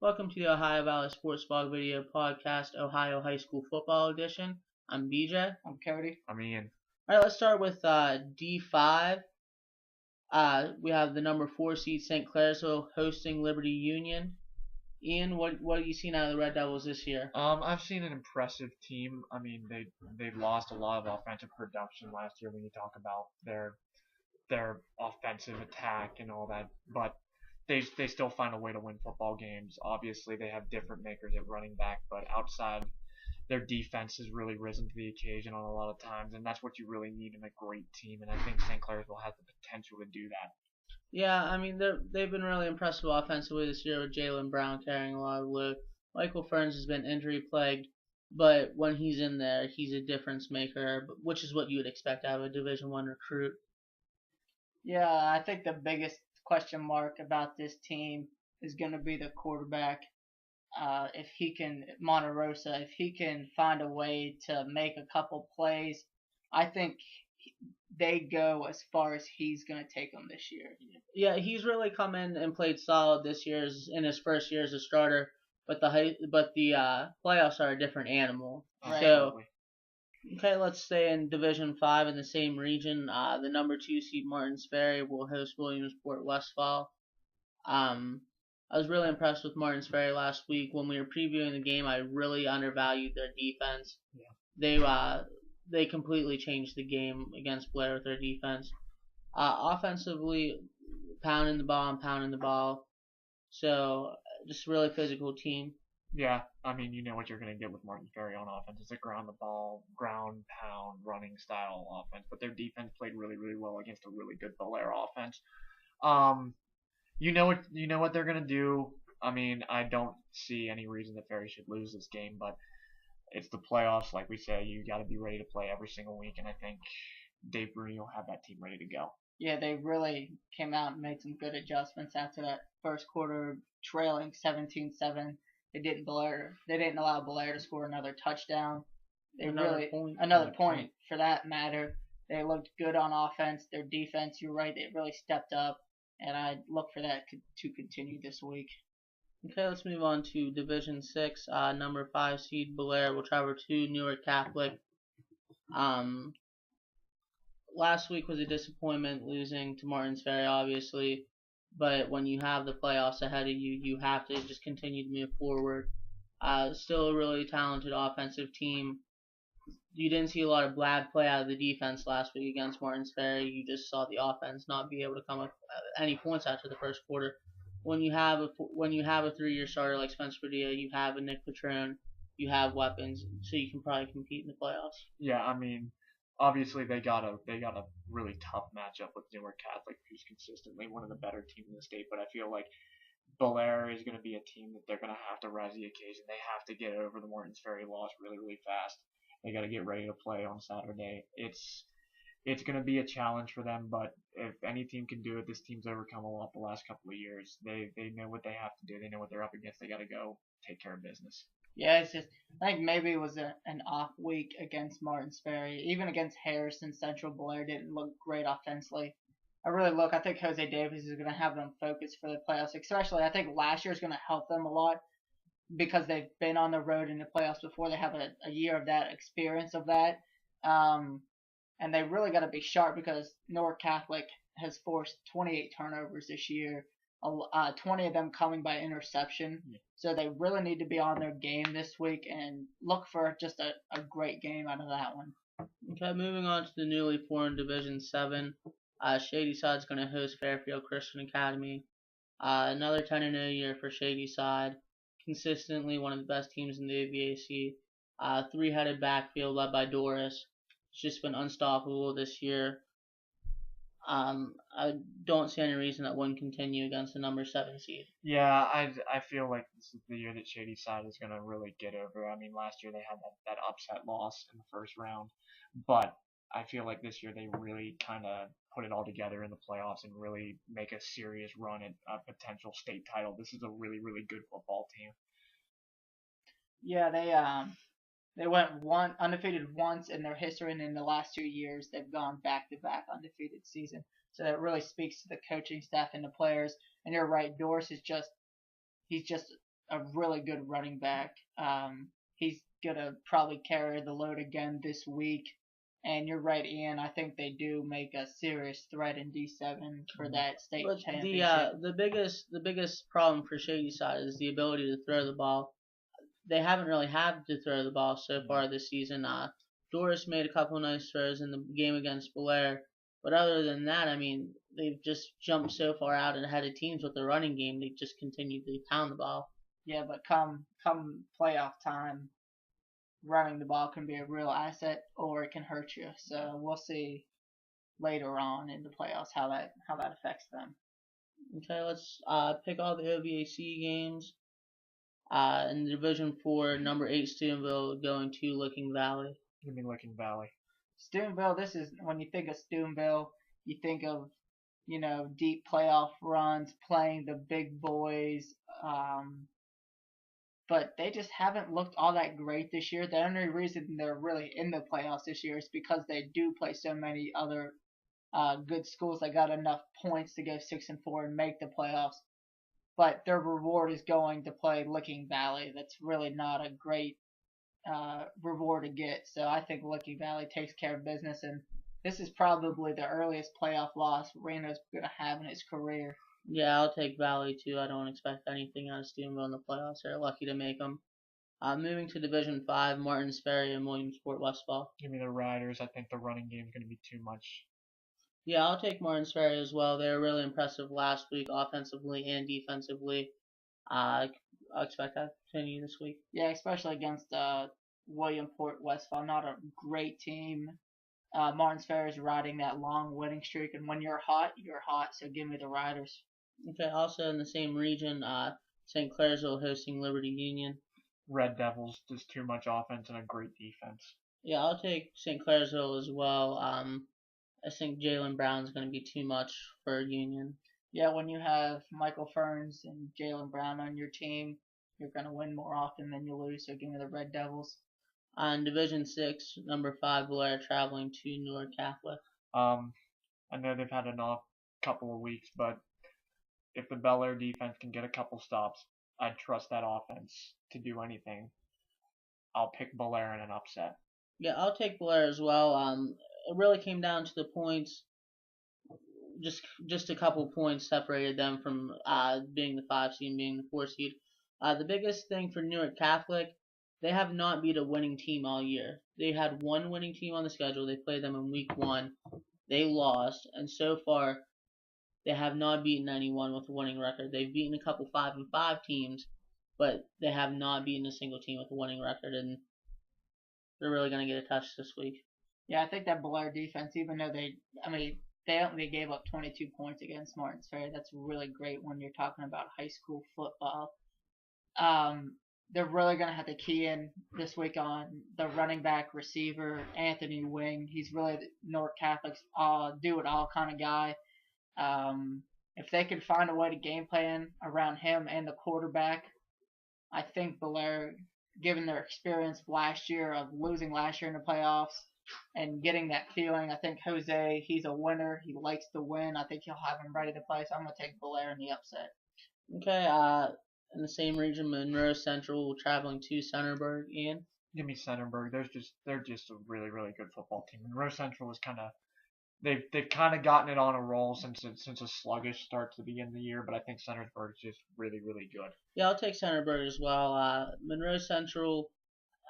Welcome to the Ohio Valley Sports Blog Video Podcast, Ohio High School Football Edition. I'm BJ. I'm Cody. I'm Ian. All right, let's start with D5. We have the number 4 seed St. Clairsville hosting Liberty Union. Ian, what have you seen out of the Red Devils this year? I've seen an impressive team. I mean, they've lost a lot of offensive production last year when you talk about their offensive attack and all that, but they still find a way to win football games. Obviously, they have different makers at running back, but outside, their defense has really risen to the occasion on a lot of times, and that's what you really need in a great team. And I think St. Clairsville has the potential to do that. Yeah, I mean they've been really impressive offensively this year with Jalen Brown carrying a lot of load. Michael Ferns has been injury plagued, but when he's in there, he's a difference maker, which is what you would expect out of a Division I recruit. Yeah, I think the biggest question mark about this team is going to be the quarterback. If he can, Monterosa, if he can find a way to make a couple plays, I think they go as far as he's going to take them this year. Yeah, he's really come in and played solid this year in his first year as a starter, but the playoffs are a different animal. Right. So, okay, let's stay in Division 5 in the same region. The number 2 seed Martins Ferry will host Williamsport Westfall. I was really impressed with Martins Ferry last week. When we were previewing the game, I really undervalued their defense. Yeah. They completely changed the game against Blair with their defense. Offensively, pounding the ball. So, just a really physical team. Yeah, I mean, you know what you're going to get with Martins Ferry on offense. It's a ground the ball, ground pound, running style offense. But their defense played really, really well against a really good Belair offense. You know what they're going to do. I mean, I don't see any reason that Ferry should lose this game, but it's the playoffs. Like we say, you got to be ready to play every single week, and I think Dave Bruni will have that team ready to go. Yeah, they really came out and made some good adjustments after that first quarter, trailing 17-7. They didn't allow Belair to score another touchdown. Another point for that matter. They looked good on offense. Their defense, you're right, they really stepped up, and I look for that to continue this week. Okay, let's move on to Division 6. Number 5 seed Belair will travel to Newark Catholic. Last week was a disappointment, losing to Martins Ferry, obviously. But when you have the playoffs ahead of you, you have to just continue to move forward. Still a really talented offensive team. You didn't see a lot of bad play out of the defense last week against Martins Ferry. You just saw the offense not be able to come up any points after the first quarter. When you have a 3-year starter like Spencer Padilla, you have a Nick Patrone, you have weapons, so you can probably compete in the playoffs. Yeah, I mean, obviously they got a really tough matchup with Newark Catholic, who's consistently one of the better teams in the state. But I feel like Belair is going to be a team that they're going to have to rise the occasion. They have to get over the Martins Ferry loss really, really fast. They got to get ready to play on Saturday. It's going to be a challenge for them, but if any team can do it, this team's overcome a lot the last couple of years. They know what they have to do. They know what they're up against. They got to go take care of business. Yeah, it's just, I think maybe it was an off week against Martins Ferry. Even against Harrison Central, Blair didn't look great offensively. I think Jose Davis is going to have them focused for the playoffs, especially I think last year is going to help them a lot because they've been on the road in the playoffs before. They have a year of that experience of that. And they really got to be sharp because Newark Catholic has forced 28 turnovers this year, 20 of them coming by interception. Yeah. So they really need to be on their game this week and look for just a great game out of that one. Okay, moving on to the newly formed Division 7. Shadyside's going to host Fairfield Christian Academy. Another 10-0 year for Shadyside. Consistently one of the best teams in the AVAC. Three-headed backfield led by Doris. It's just been unstoppable this year. I don't see any reason that wouldn't continue against the number 7 seed. Yeah, I feel like this is the year that Shadyside is going to really get over. I mean, last year they had that upset loss in the first round, but I feel like this year they really kind of put it all together in the playoffs and really make a serious run at a potential state title. This is a really, really good football team. Yeah, they went undefeated once in their history, and in the last 2 years, they've gone back-to-back undefeated season. So that really speaks to the coaching staff and the players. And you're right, Doris is he's just a really good running back. He's gonna probably carry the load again this week. And you're right, Ian. I think they do make a serious threat in D7 for that state But championship. the biggest problem for Shady Side is the ability to throw the ball. They haven't really had to throw the ball so far this season. Doris made a couple nice throws in the game against Blair, but other than that, I mean, they've just jumped so far out and ahead of teams with the running game. They just continue to pound the ball. Yeah, but come playoff time, running the ball can be a real asset or it can hurt you. So we'll see later on in the playoffs how that affects them. Okay, let's pick all the OVAC games. In Division 4, number 8 Steubenville going to Licking Valley. Give me Licking Valley. Steubenville, this is when you think of Steubenville, you think of deep playoff runs, playing the big boys. But they just haven't looked all that great this year. The only reason they're really in the playoffs this year is because they do play so many other good schools that got enough points to go 6-4 and make the playoffs. But their reward is going to play Licking Valley. That's really not a great reward to get. So I think Licking Valley takes care of business, and this is probably the earliest playoff loss Reno's going to have in his career. Yeah, I'll take Valley too. I don't expect anything out of Steubenville in the playoffs. They're lucky to make them. Moving to Division 5, Martins Ferry and Williamsport Westfall. Give me the Riders. I think the running game is going to be too much. Yeah, I'll take Martins Ferry as well. They were really impressive last week, offensively and defensively. I expect that to continue this week. Yeah, especially against Williamsport Westfall. Not a great team. Martins Ferry is riding that long winning streak, and when you're hot, you're hot. So give me the Riders. Okay, also in the same region, St. Clairsville hosting Liberty Union. Red Devils, just too much offense and a great defense. Yeah, I'll take St. Clairsville as well. I think Jalen Brown's going to be too much for Union. Yeah, when you have Michael Ferns and Jalen Brown on your team, you're going to win more often than you lose. So give me the Red Devils. On Division 6, number 5, Blair traveling to Newark Catholic. I know they've had an off couple of weeks, but if the Bel Air defense can get a couple stops, I'd trust that offense to do anything. I'll pick Bel Air in an upset. Yeah, I'll take Blair as well. It really came down to the points. Just a couple points separated them from being the 5 seed and being the 4 seed. The biggest thing for Newark Catholic, they have not beat a winning team all year. They had one winning team on the schedule. They played them in week 1. They lost, and so far they have not beaten anyone with a winning record. They've beaten a couple 5-5 teams, but they have not beaten a single team with a winning record, and they're really going to get a touch this week. Yeah, I think that Bel Air defense, even though they only gave up 22 points against Martins Ferry. That's really great when you're talking about high school football. They're really going to have to key in this week on the running back receiver, Anthony Wing. He's really Newark Catholic's do-it-all kind of guy. If they could find a way to game plan around him and the quarterback, I think Bel Air, given their experience last year of losing last year in the playoffs and getting that feeling, I think Jose, he's a winner. He likes to win. I think he'll have him ready to play, so I'm going to take Bel Air in the upset. Okay, in the same region, Monroe Central traveling to Centerburg. Ian? Give me Centerburg. They're just a really, really good football team. Monroe Central is kind of they've kind of gotten it on a roll since a sluggish start to the beginning of the year, but I think Centerburg is just really, really good. Yeah, I'll take Centerburg as well. Monroe Central,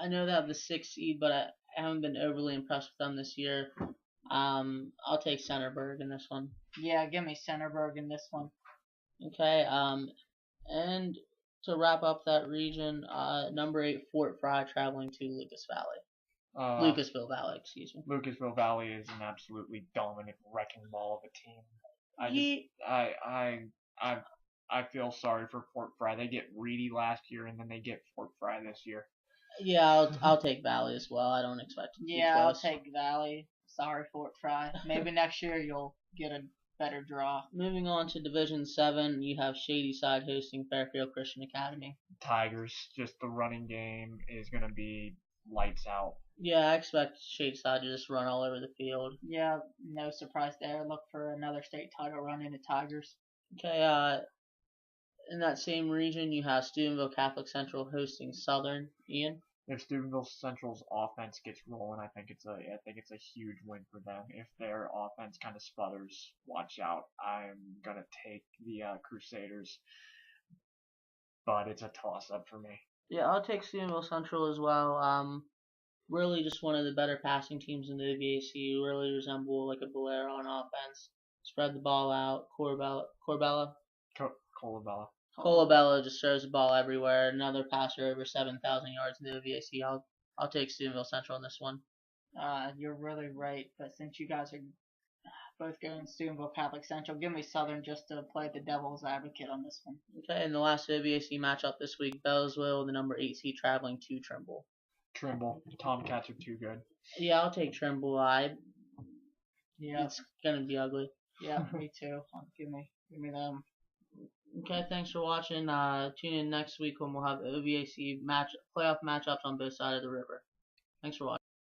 I know they have the 6th seed, but I haven't been overly impressed with them this year. I'll take Centerburg in this one. Yeah, give me Centerburg in this one. Okay, and to wrap up that region, number 8 Fort Fry traveling to Lucasville Valley, excuse me. Lucasville Valley is an absolutely dominant wrecking ball of a team. I feel sorry for Fort Fry. They get Reedy last year, and then they get Fort Fry this year. Yeah, I'll take Valley as well. I don't expect it to be close. I'll take Valley. Sorry, Fort Fry. Maybe next year you'll get a better draw. Moving on to Division 7, you have Shady Side hosting Fairfield Christian Academy. Tigers, just the running game is going to be lights out. Yeah, I expect Shady Side to just run all over the field. Yeah, no surprise there. Look for another state title run in the Tigers. Okay, In that same region, you have Steubenville Catholic Central hosting Southern. Ian? If Steubenville Central's offense gets rolling, I think it's a huge win for them. If their offense kind of sputters, watch out. I'm gonna take the Crusaders, but it's a toss up for me. Yeah, I'll take Steubenville Central as well. Really just one of the better passing teams in the OVAC. Really resemble like a Bolero on offense. Spread the ball out. Colabella just throws the ball everywhere. Another passer over 7,000 yards in the OVAC. I'll take Steubenville Central in this one. You're really right, but since you guys are both going Steubenville Catholic Central, give me Southern just to play the devil's advocate on this one. Okay, and the last OVAC matchup this week, Bellsville, the number 8 seed, traveling to Trimble. Trimble. Tomcats are too good. Yeah, I'll take Trimble. Yeah, It's gonna be ugly. yeah, me too. Give me them. Okay, thanks for watching. Tune in next week when we'll have OVAC playoff matchups on both sides of the river. Thanks for watching.